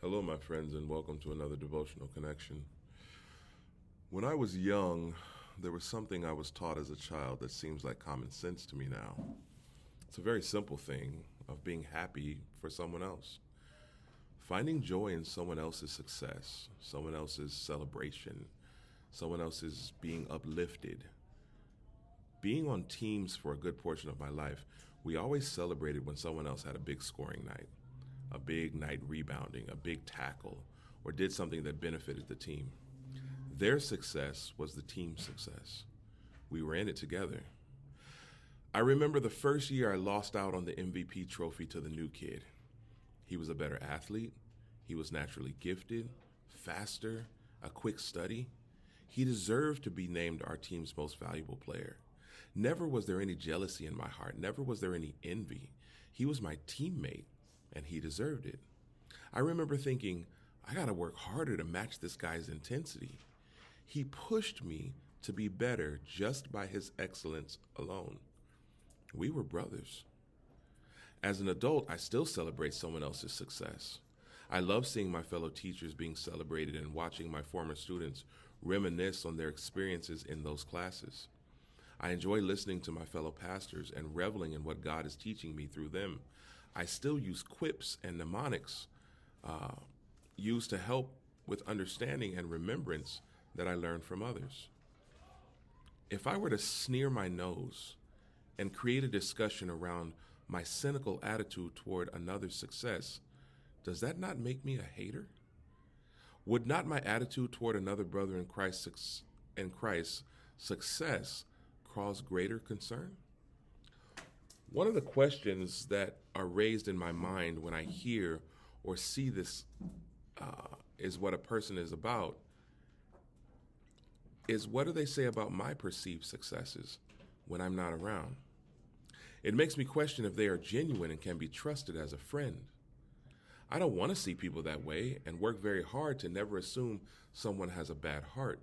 Hello, my friends, and welcome to another devotional connection. When I was young, there was something I was taught as a child that seems like common sense to me now. It's a very simple thing of being happy for someone else, finding joy in someone else's success, someone else's celebration, someone else's being uplifted. Being on teams for a good portion of my life, we always celebrated when someone else had a big scoring night, a big night rebounding, a big tackle, or did something that benefited the team. Their success was the team's success. We were in it together. I remember the first year I lost out on the MVP trophy to the new kid. He was a better athlete. He was naturally gifted, faster, a quick study. He deserved to be named our team's most valuable player. Never was there any jealousy in my heart. Never was there any envy. He was my teammate, and he deserved it. I remember thinking, I got to work harder to match this guy's intensity. He pushed me to be better just by his excellence alone. We were brothers. As an adult, I still celebrate someone else's success. I love seeing my fellow teachers being celebrated and watching my former students reminisce on their experiences in those classes. I enjoy listening to my fellow pastors and reveling in what God is teaching me through them. I still use quips and mnemonics used to help with understanding and remembrance that I learned from others. If I were to sneer my nose and create a discussion around my cynical attitude toward another's success, does that not make me a hater? Would not my attitude toward another brother in Christ's success cause greater concern? One of the questions that are raised in my mind when I hear or see this is what a person is about, is what do they say about my perceived successes when I'm not around? It makes me question if they are genuine and can be trusted as a friend. I don't want to see people that way and work very hard to never assume someone has a bad heart.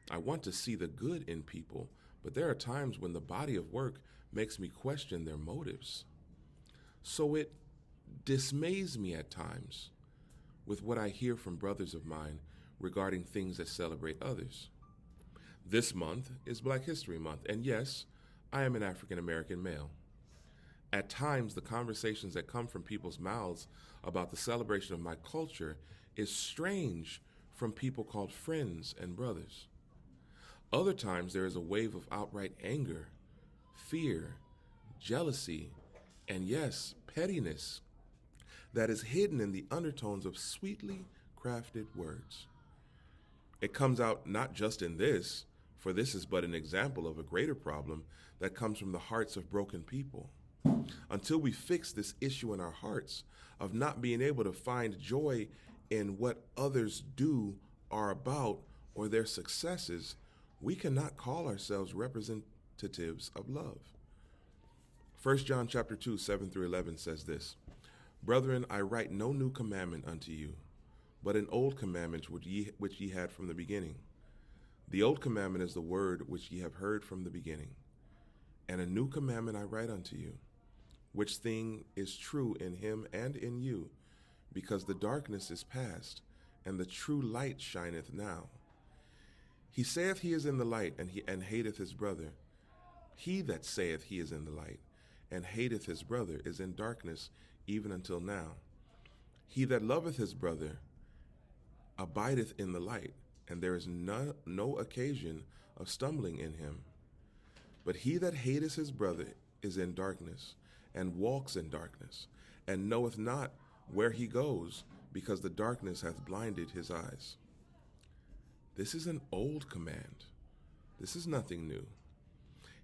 I want to see the good in people, but there are times when the body of work makes me question their motives. So it dismays me at times with what I hear from brothers of mine regarding things that celebrate others. This month is Black History Month, and yes, I am an African American male. At times, the conversations that come from people's mouths about the celebration of my culture is strange from people called friends and brothers. Other times, there is a wave of outright anger, fear, jealousy, and yes, pettiness that is hidden in the undertones of sweetly crafted words. It comes out not just in this, for this is but an example of a greater problem that comes from the hearts of broken people. Until we fix this issue in our hearts of not being able to find joy in what others do, are about, or their successes, we cannot call ourselves representatives of love. 1 John chapter 2, 7 through 11 says this, Brethren, I write no new commandment unto you, but an old commandment which ye had from the beginning. The old commandment is the word which ye have heard from the beginning. And a new commandment I write unto you, which thing is true in him and in you, because the darkness is past, and the true light shineth now. He saith he is in the light, and hateth his brother. He that saith he is in the light, and hateth his brother, is in darkness even until now. He that loveth his brother abideth in the light, and there is no occasion of stumbling in him. But he that hateth his brother is in darkness, and walks in darkness, and knoweth not where he goes, because the darkness hath blinded his eyes. This is an old command. This is nothing new.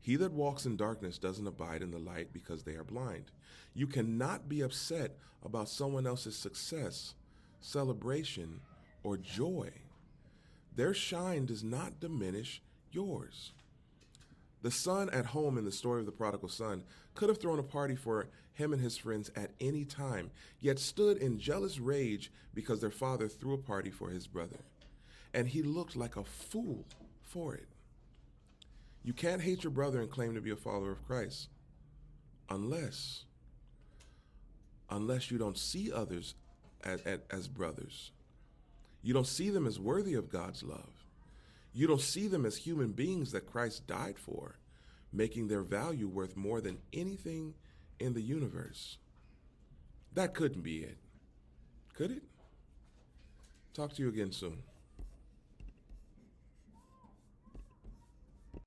He that walks in darkness doesn't abide in the light because they are blind. You cannot be upset about someone else's success, celebration, or joy. Their shine does not diminish yours. The son at home in the story of the prodigal son could have thrown a party for him and his friends at any time, yet stood in jealous rage because their father threw a party for his brother. And he looked like a fool for it. You can't hate your brother and claim to be a follower of Christ unless you don't see others as brothers. You don't see them as worthy of God's love. You don't see them as human beings that Christ died for, making their value worth more than anything in the universe. That couldn't be it, could it? Talk to you again soon.